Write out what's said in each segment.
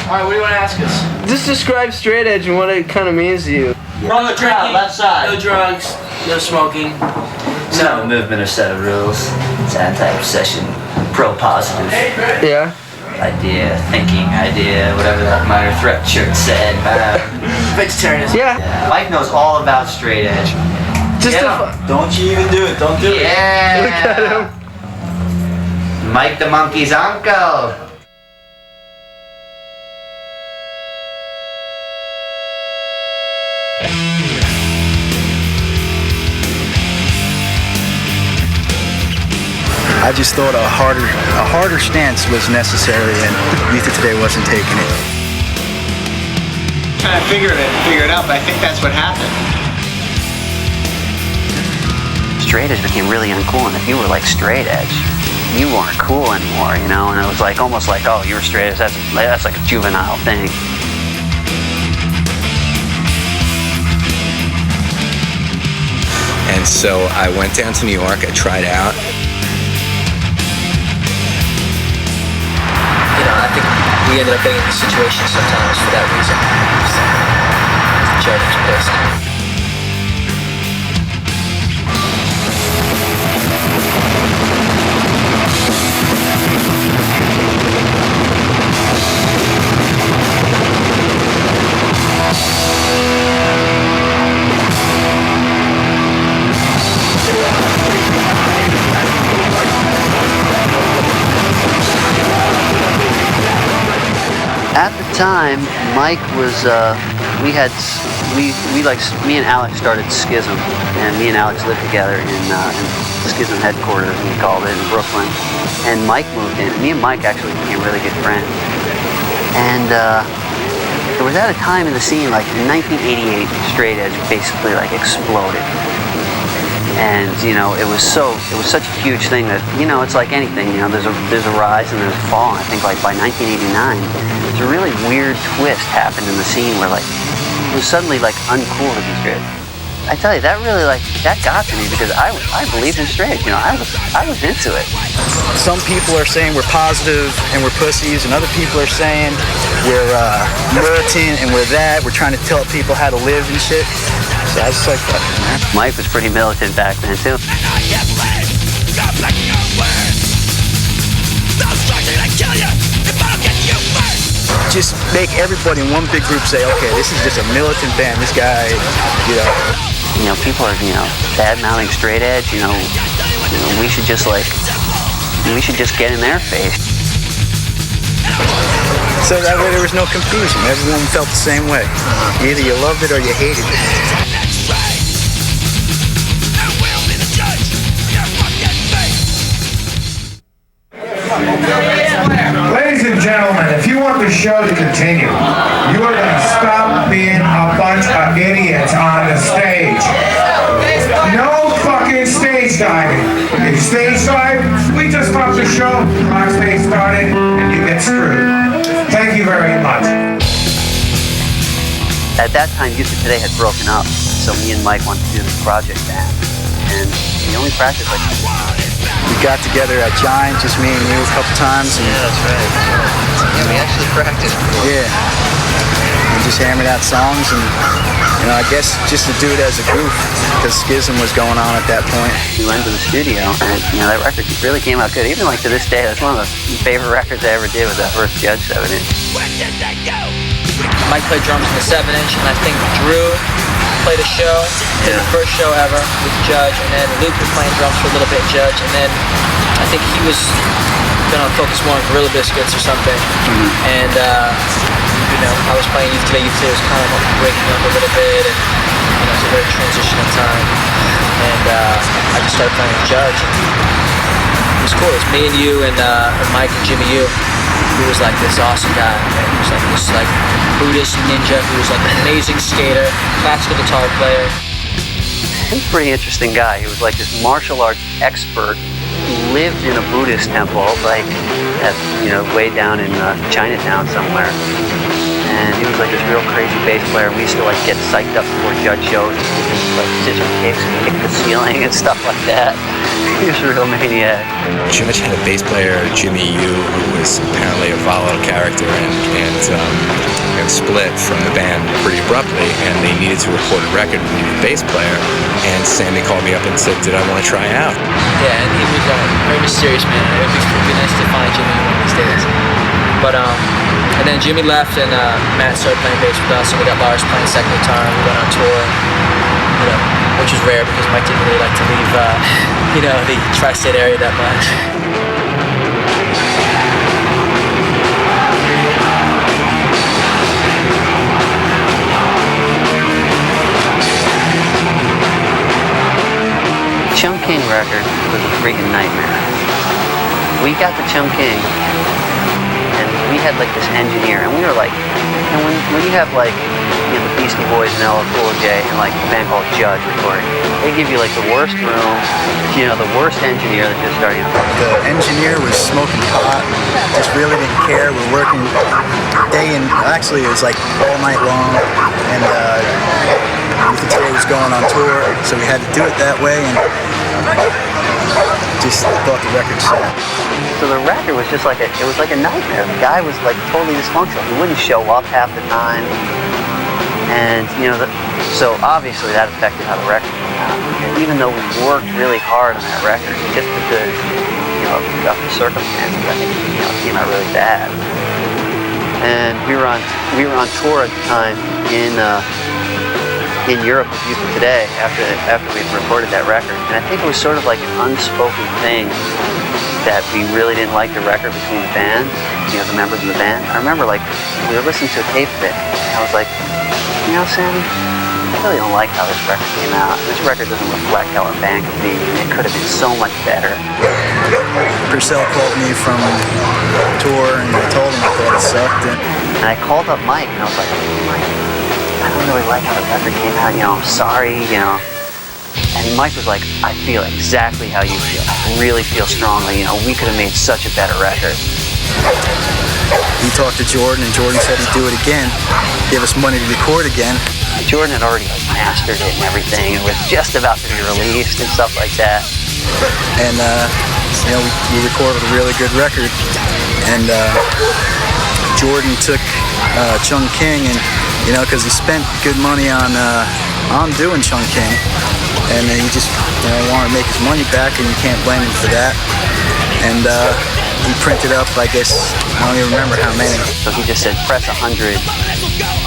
Alright, what do you want to ask us? Just describe straight edge and what it kind of means to you. No drinking, left side. no drugs, no smoking. It's not a movement or set of rules. It's anti-obsession, pro-positive. Yeah. Idea, thinking, whatever that minor threat shirt said. Vegetarianism. Yeah. Mike knows all about straight edge. Just Don't you even do it. Don't do it. Yeah. Look at him. Mike the monkey's uncle. I just thought a harder stance was necessary, and Youth of Today wasn't taking it. Trying to figure it out, but I think that's what happened. Straight edge became really uncool, and if you were like straight edge, you weren't cool anymore, you know. And it was like almost like, oh, you were straight edge. That's like a juvenile thing. And so I went down to New York. I tried out. I think we ended up getting into situations sometimes for that reason. The judge was pissed. At the time, Mike was, me and Alex started Schism, and me and Alex lived together in Schism headquarters, we called it, in Brooklyn. And Mike moved in. Me and Mike actually became really good friends. And it was at a time in the scene, like in 1988, straight edge basically like exploded. And it was such a huge thing that it's like anything. There's a rise and there's a fall. And I think like by 1989, there's a really weird twist happened in the scene where like it was suddenly like uncool to be straight. I tell you, that really that got to me because I believed in straight. I was into it. Some people are saying we're positive and we're pussies, and other people are saying we're militant and we're that. We're trying to tell people how to live and shit. So I was just like, fuck it, man. Mike was pretty militant back then too. Just make everybody in one big group say, okay, this is just a militant band. This guy, people are, bad-mouthing straight edge. We should just get in their face. So that way there was no confusion. Everyone felt the same way. Either you loved it or you hated it. Ladies and gentlemen, if you want the show to continue, you are going to stop being a bunch of idiots on the stage. No fucking stage diving. If stage dive, we just stop the show, rock stage started, and you get screwed. Thank you very much. At that time, Youth of Today had broken up, so me and Mike wanted to do this project band. And we only practiced like we got together at Giant, just me and you a couple times. And Yeah, that's right. Yeah, we actually practiced before. Yeah. We just hammered out songs, and I guess just to do it as a group, because Schism was going on at that point. We went to the studio, and that record really came out good. Even like to this day, that's one of the favorite records I ever did was that first Judge 7-inch. Mike played drums in the 7-inch, and I think Drew played a show, did the first show ever with Judge, and then Luke was playing drums for a little bit, Judge, and then I think he was gonna focus more on Gorilla Biscuits or something. And I was playing Youth Today. Youth Today was kind of breaking up a little bit, and it was a very transitional time. And I just started playing with Judge, and it was cool. It was me and you and Mike and Jimmy U, who was like this awesome guy. He was like this Buddhist ninja who was like an amazing skater, classical guitar player. He was a pretty interesting guy. He was like this martial arts expert who lived in a Buddhist temple, way down in Chinatown somewhere. and he was like this real crazy bass player. We used to like get psyched up before Judge shows, like scissor kicks and kick the ceiling and stuff like that. He was a real maniac. Judge had a bass player, Jimmy U, who was apparently a volatile character and split from the band pretty abruptly, and they needed to record a record with a new bass player, and Sammy called me up and said, did I want to try out? Yeah, and he was a very mysterious man. It would be nice to find Jimmy one of these days. But and then Jimmy left, and Matt started playing bass with us, and we got Lars playing second guitar, and we went on tour, you know, which was rare because Mike didn't really like to leave, you know, the tri-state area that much. Chung King record was a freaking nightmare. We got the Chung King, and we had like this engineer, and we were like, and when you have like, you know, the Beastie Boys and LL Cool J and like a band called Judge recording, they give you like the worst room, you know, the worst engineer that just started. The engineer was smoking pot, just really didn't care. We're working day and actually it was like all night long, and you could tell he was going on tour, so we had to do it that way, and just thought the record sucked. So the record was just like it was like a nightmare. The guy was like totally dysfunctional. He wouldn't show up half the time, and you know, so obviously that affected how the record came out. And even though we worked really hard on that record, just because, you know, of the circumstances, I think, you know, it came out really bad. And we were on tour at the time in Europe with Youth of Today after we recorded that record, and I think it was sort of like an unspoken thing that we really didn't like the record between the band, you know, the members of the band. I remember like we were listening to a tape of it, and I was like, you know, Sammy, I really don't like how this record came out. This record doesn't reflect how our band could be, and it could have been so much better. Porcell called me from tour, and I told him I thought it sucked. And I called up Mike, and I was like, Mike, I don't really like how the record came out, you know, I'm sorry, you know. And Mike was like, I feel exactly how you feel. I really feel strongly, you know, we could have made such a better record. He talked to Jordan, and Jordan said he'd do it again, give us money to record again. Jordan had already like, mastered it and everything, and it was just about to be released and stuff like that. And, you know, we recorded a really good record, and Jordan took Chung King, and you know, because he spent good money on doing Chung King, and he just, you know, wanted to make his money back, and you can't blame him for that. And he printed up, I guess, I don't even remember how many. So he just said, press 100,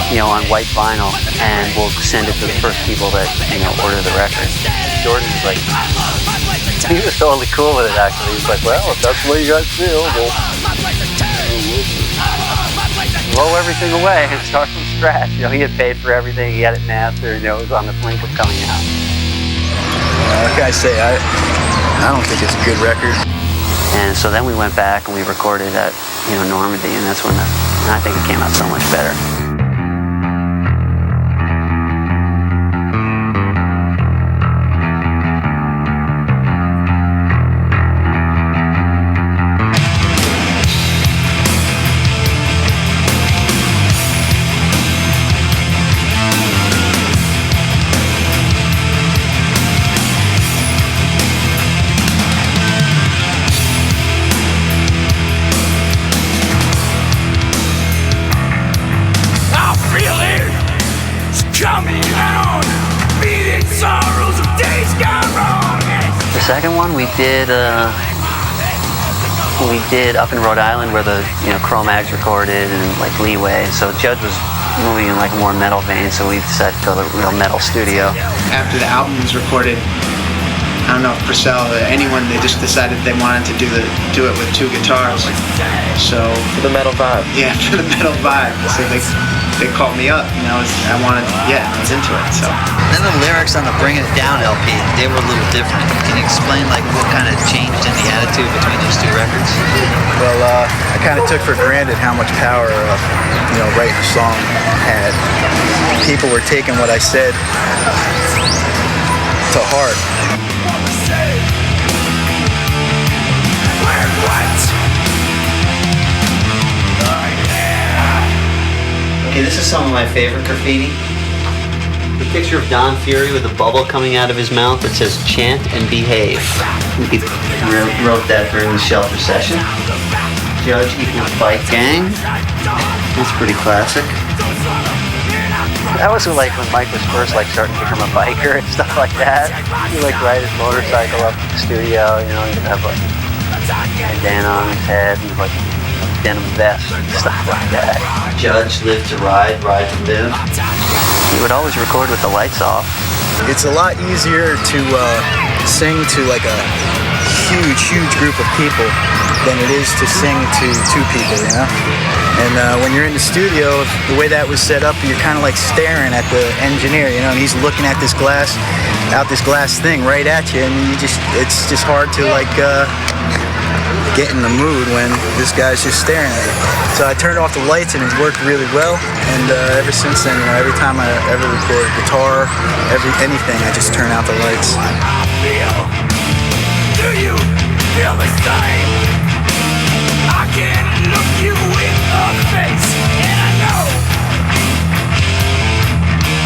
you know, on white vinyl, and we'll send it to the first people that, you know, order the record. Jordan was like, he was totally cool with it, actually. He was like, well, if that's the way you guys feel, we'll blow everything away and start from scratch. You know, he had paid for everything, he had it mastered, you know, it was on the blink of coming out. Like I say, I don't think it's a good record. And so then we went back and we recorded at, you know, Normandy, and that's when I think it came out so much better. The second one we did up in Rhode Island, where the, you know, Cro-Mags recorded, and like Leeway. So Judge was moving in like a more metal vein, so we decided to go to the real metal studio. After the album was recorded, I don't know if Porcell or anyone, they just decided they wanted to do it with two guitars. So For the metal vibe. yeah, for the metal vibe. So they called me up, and I was into it. So then the lyrics on the Bring It Down LP, they were a little different. Can you explain like what kind of changed in the attitude between those two records? Well, I kind of took for granted how much power, you know, writing a song had. People were taking what I said to heart. Okay, this is some of my favorite graffiti. The picture of Don Fury with a bubble coming out of his mouth that says "Chant and Behave." He wrote that during the shelter session. Judge equals bike gang. That's pretty classic. That was like when Mike was first like starting to become a biker and stuff like that. He like ride his motorcycle up to the studio, you know, he'd have like a bandana on his head and like denim vest and stuff like that. Judge lived to ride, ride to live. He would always record with the lights off. It's a lot easier to sing to like a huge group of people than it is to sing to two people, you know? And when you're in the studio, the way that was set up, you're kind of like staring at the engineer, you know, and he's looking at this glass thing right at you, and it's just hard to like get in the mood when this guy's just staring at you. So I turned off the lights and it worked really well, and ever since then, you know, every time I ever record guitar, anything, I just turn out the lights. Do you feel the same? I can look you in the face, and I know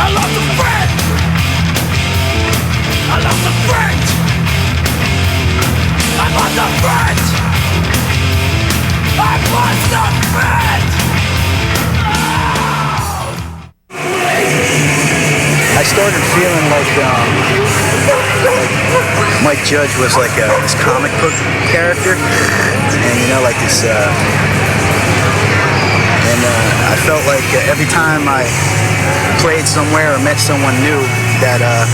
I lost a friend. I lost a friend. I lost a friend. I lost a friend. I started feeling like Mike Judge was like this comic book character, and you know, like this, I felt like every time I played somewhere or met someone new, that I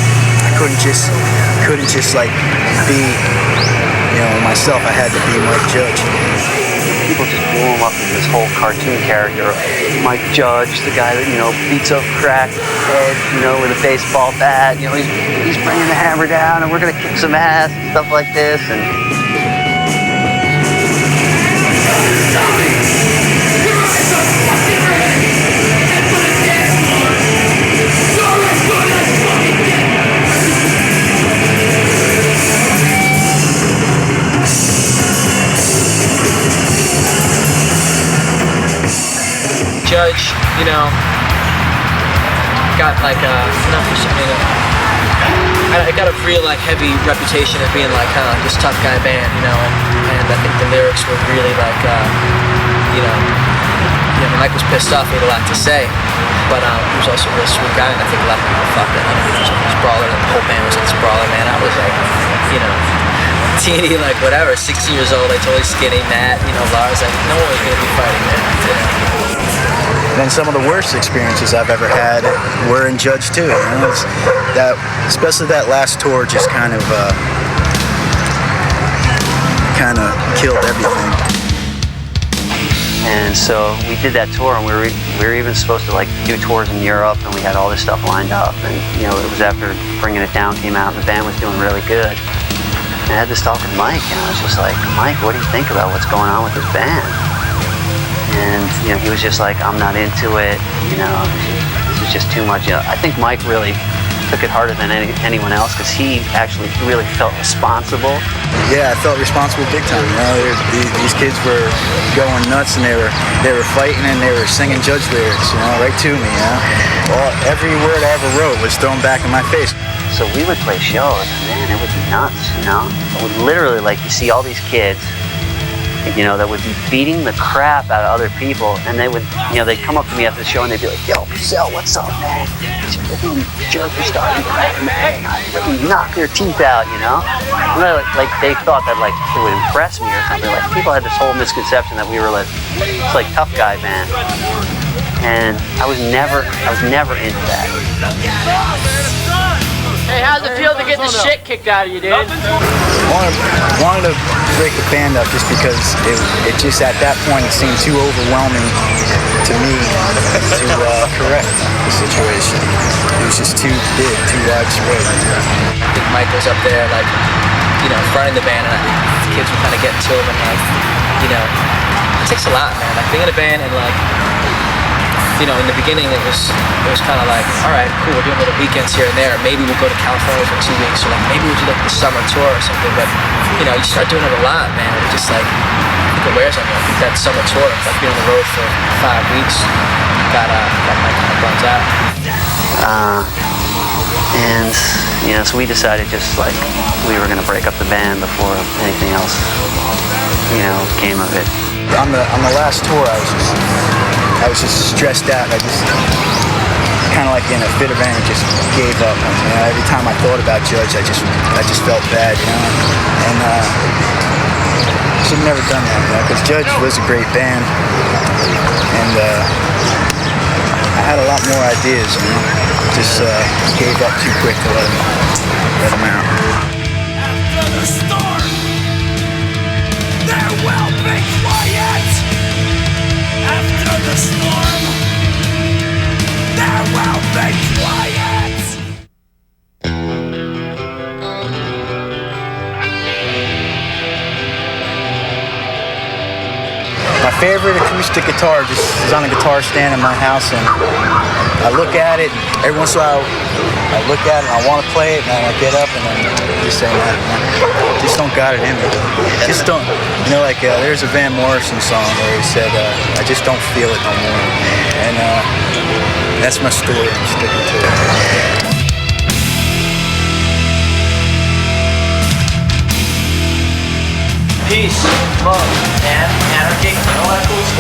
couldn't just like be, you know, myself. I had to be Mike Judge. People just blew him up as this whole cartoon character. Mike Judge, the guy that, you know, beats up crackheads, you know, with a baseball bat. You know, he's bringing the hammer down and we're gonna kick some ass and stuff like this. And Judge, you know, got like not for something. I got a real like heavy reputation of being like kind of like this tough guy band, you know, and I think the lyrics were really like, you know, when Mike was pissed off, he had a lot to say, but he was also a real sweet guy, and I think a lot of people thought that, you know, he was like this brawler, and the whole band was like this brawler, man. I was like, you know, teeny, like whatever, 16 years old, like totally skinny, Matt, you know, Lars, like no one was gonna be fighting, man. And then some of the worst experiences I've ever had were in Judge too. You know? Especially that last tour just kind of killed everything. And so we did that tour, and we were even supposed to like do tours in Europe, and we had all this stuff lined up. And you know, it was after Bringing It Down came out, and the band was doing really good. And I had this talk with Mike, and I was just like, Mike, what do you think about what's going on with this band? And you know, he was just like, I'm not into it. You know, this is just too much. You know, I think Mike really took it harder than anyone else because he actually really felt responsible. Yeah, I felt responsible big time. You know, these kids were going nuts, and they were fighting, and they were singing Judge lyrics, you know, right to me. You know, every word I ever wrote was thrown back in my face. So we would play shows, man, it would be nuts. You know, it would literally like you see all these kids, you know, that would be beating the crap out of other people, and they would, you know, they'd come up to me after the show and they'd be like, "Yo, Porcell, what's up, man? Jerk is starting to man. I really knock their teeth out," you know? And like they thought that like it would impress me or something. Like people had this whole misconception that we were like, it's like tough guy band, and I was never into that. Hey, how's it feel to get the shit kicked out of you, dude? Wanted to break the band up just because it just at that point it seemed too overwhelming to me to correct the situation. It was just too big, too widespread. I think Mike was up there, like, you know, running the band, and I think the kids were kind of getting to him, and like, you know, it takes a lot, man. Like being in a band and like you know, in the beginning it was kind of like, all right, cool, we're doing little weekends here and there. Maybe we'll go to California for 2 weeks, or like maybe we'll do like the summer tour or something. But you know, you start doing it a lot, man. It just like, I think it wears on you. I think that summer tour, like being on the road for 5 weeks, got my kind of burns out. And you know, so we decided just like we were gonna break up the band before anything else, you know, came of it. On the last tour, I was just stressed out. I just kind of like in a fit of anger, just gave up. You know, every time I thought about Judge, I just felt bad, you know. And should have never done that, you know, because Judge was a great band, and I had a lot more ideas, you know. Just gave up too quick to let them out. After the storm, there will be quiet. After the storm, there will be quiet. My favorite acoustic guitar just is on a guitar stand in my house, and I look at it, every once in a while I look at it and I want to play it, and then I get up and then just say, man, just don't got it in me. Just don't, you know, like there's a Van Morrison song where he said, I just don't feel it no more. And that's my story, I'm sticking to it. Peace, love, and anarchy, and all that cool stuff.